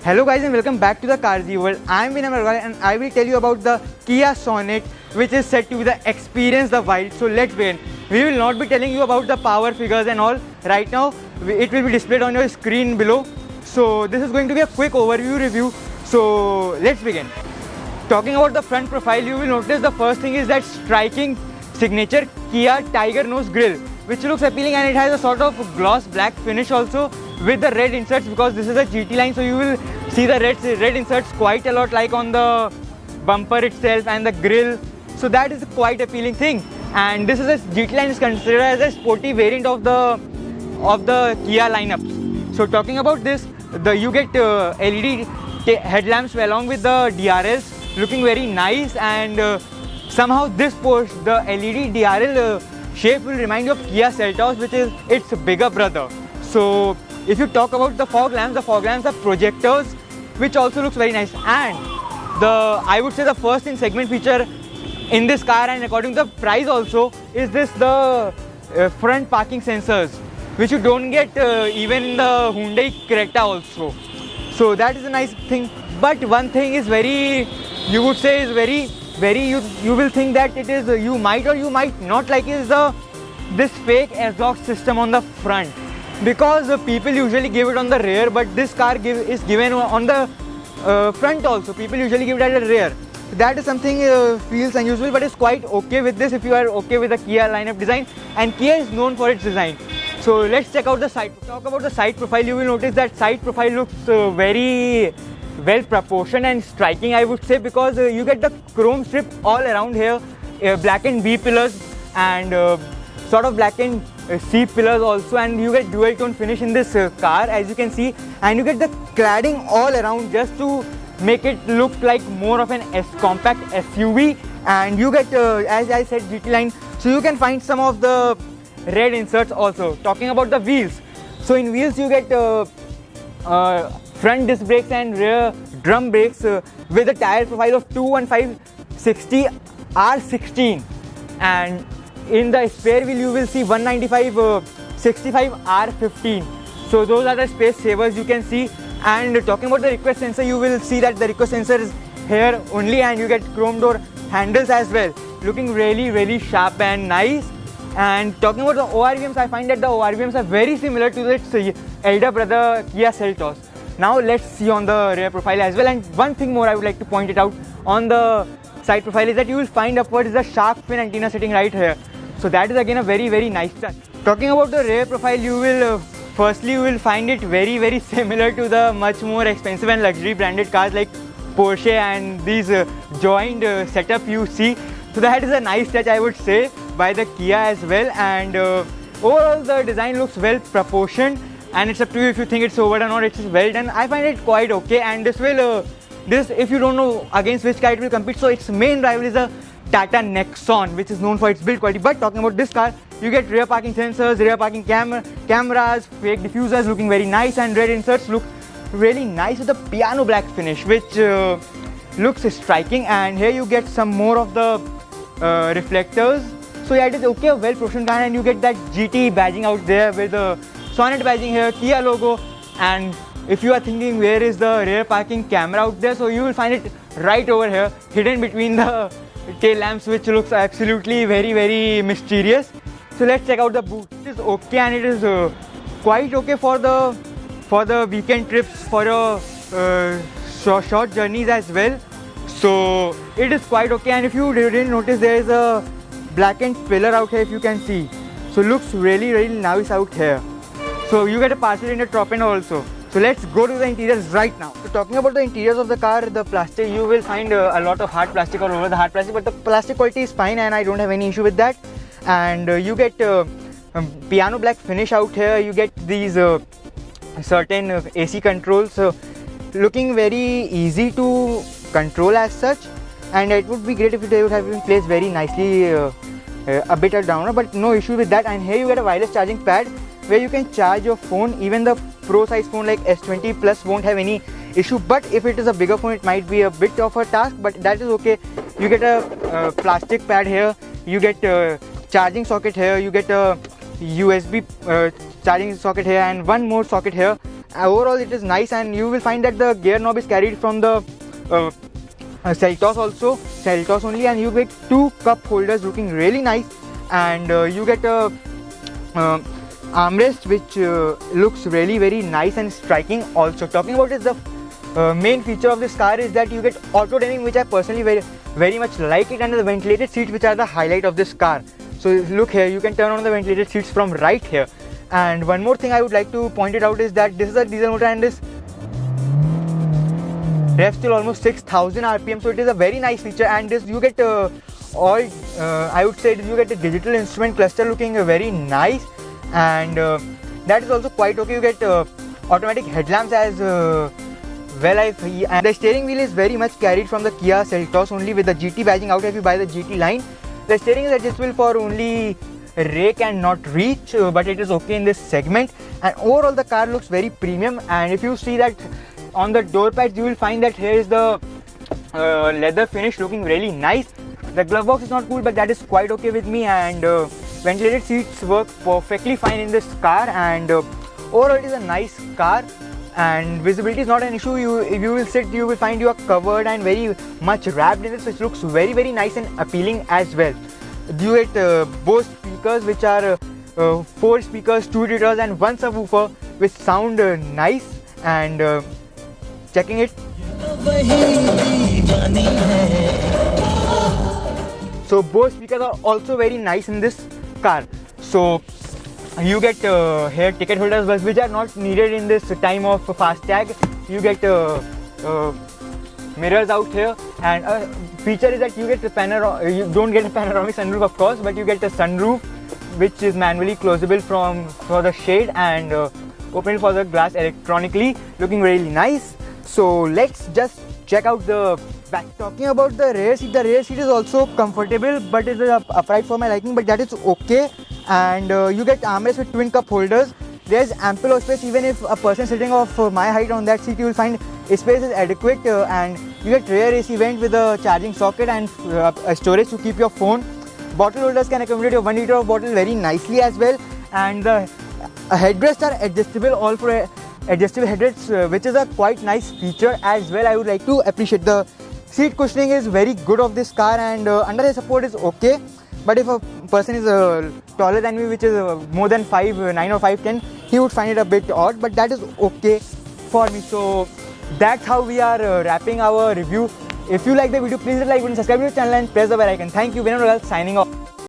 Hello guys and welcome back to the Carzy World. I am Vinay Marwal and I will tell you about the Kia Sonet, which is said to be the experience the wild. So let's begin. We will not be telling you about the power figures and all right now. It will be displayed on your screen below. So this is going to be a quick overview review. So let's begin. Talking about the front profile, you will notice the first thing is that striking signature Kia Tiger Nose Grille, which looks appealing, and it has a sort of gloss black finish also with the red inserts, because this is a GT line, so you will see the red inserts quite a lot, like on the bumper itself and the grille. So that is a quite appealing thing. And this is a GT line is considered as a sporty variant of the Kia lineup. So talking about this, you get LED headlamps along with the DRLs, looking very nice, and somehow this Porsche, the LED DRL shape will remind you of Kia Seltos, which is its bigger brother. So if you talk about the fog lamps are projectors, which also looks very nice. And I would say the first in segment feature in this car, and according to the price also, is the front parking sensors, which you don't get even in the Hyundai Creta also. So that is a nice thing. But one thing is you will think that it is, you might or you might not like, is this fake exhaust system on the front, because people usually give it on the rear, but this car is given on the front also. People usually give it at the rear. That is something feels unusual, but it's quite okay with this if you are okay with the Kia lineup design, and Kia is known for its design. So let's check out the side. Talk about the side profile, you will notice that side profile looks very well proportioned and striking, I would say, because you get the chrome strip all around here, blackened B pillars and sort of blackened C pillars also, and you get dual tone finish in this car, as you can see, and you get the cladding all around just to make it look like more of an compact SUV. And you get, as I said, GT line, so you can find some of the red inserts also. Talking about the wheels, so in wheels you get front disc brakes and rear drum brakes with a tire profile of 215/60 R16, and in the spare wheel you will see 195/65 R15. So those are the space savers you can see. And talking about the request sensor, you will see that the request sensor is here only, and you get chrome door handles as well, looking really sharp and nice. And talking about the ORVMs, I find that the ORVMs are very similar to its elder brother Kia Seltos. Now let's see on the rear profile as well. And one thing more I would like to point it out on the side profile is that you will find upwards the shark fin antenna sitting right here. So that is again a very nice touch. Talking about the rear profile, you will firstly you will find it very similar to the much more expensive and luxury branded cars like Porsche and these joined setup you see. So that is a nice touch, I would say, by the Kia as well. And overall the design looks well proportioned, and it's up to you if you think it's overdone or it's well done. I find it quite okay, and this will if you don't know against which car it will compete, so its main rival is a Tata Nexon, which is known for its build quality. But talking about this car, you get rear parking sensors, rear parking cameras, fake diffusers looking very nice, and red inserts look really nice with the piano black finish, which looks striking. And here you get some more of the reflectors. So yeah, it is okay, a well proportioned car, and you get that GT badging out there with the Sonet badging here, Kia logo. And if you are thinking where is the rear parking camera out there, so you will find it right over here, hidden between the tail lamps, which looks absolutely very mysterious. So let's check out the boot. It is okay, and it is quite okay for the weekend trips, for your short journeys as well. So it is quite okay. And if you didn't notice, there is a blackened pillar out here, if you can see. So looks really nice out here. So you get a partial in the top end also. So let's go to the interiors right now. So talking about the interiors of the car, the plastic, you will find a lot of hard plastic all over the hard plastic, but the plastic quality is fine and I don't have any issue with that. And you get piano black finish out here. You get these certain AC controls, looking very easy to control as such, and it would be great if they would have been placed very nicely a bit down, but no issue with that. And here you get a wireless charging pad where you can charge your phone. Even the pro size phone like S20 Plus won't have any issue, but if it is a bigger phone it might be a bit of a task, but that is okay. You get a plastic pad here, you get a charging socket here, you get a USB charging socket here, and one more socket here Overall it is nice, and you will find that the gear knob is carried from the Seltos only, and you get 2 cup holders looking really nice, and you get a armrest which looks really very nice and striking. Also, talking about is the main feature of this car is that you get auto dimming, which I personally very much like it, and the ventilated seats, which are the highlight of this car. So look here, you can turn on the ventilated seats from right here. And one more thing I would like to point it out is that this is a diesel motor, and this revs till almost 6000 rpm, so it is a very nice feature. And this you get I would say you get a digital instrument cluster looking very nice, and that is also quite okay. You get automatic headlamps as well. And the steering wheel is very much carried from the Kia Seltos only, with the GT badging out if you buy the GT line. The steering is adjustable for only rake and not reach, but it is okay in this segment. And overall the car looks very premium, and if you see that on the door pads, you will find that here is the leather finish looking really nice. The glove box is not cool, but that is quite okay with me, and ventilated seats work perfectly fine in this car. And overall it is a nice car, and visibility is not an issue. If you will sit, you will find you are covered and very much wrapped in this, which looks very nice and appealing as well. You get Bose speakers, which are 4 speakers, 2 tweeters and 1 subwoofer, which sound nice. And checking it, so Bose speakers are also very nice in this car. So you get here ticket holders, which are not needed in this time of FASTag. You get mirrors out here, and a feature is that you get you don't get a panoramic sunroof, of course, but you get a sunroof which is manually closable for the shade, and open for the glass electronically, looking really nice. So let's just check out the back. Talking about the rear seat is also comfortable, but it is upright for my liking, but that is okay. And you get armrests with twin cup holders. There's ample of space. Even if a person sitting of my height on that seat, you will find space is adequate, and you get rear AC vent with a charging socket and a storage to keep your phone. Bottle holders can accommodate your 1 liter of bottle very nicely as well, and the headrests are adjustable, all for adjustable headrests, which is a quite nice feature as well. I would like to appreciate the seat cushioning is very good of this car, and under the support is okay. But if a person is taller than me, which is more than 5'9" or 5'10", he would find it a bit odd, but that is okay for me. So that's how we are wrapping our review. If you like the video, please hit like button, subscribe to the channel and press the bell icon. Thank you. Vinod Ragal signing off.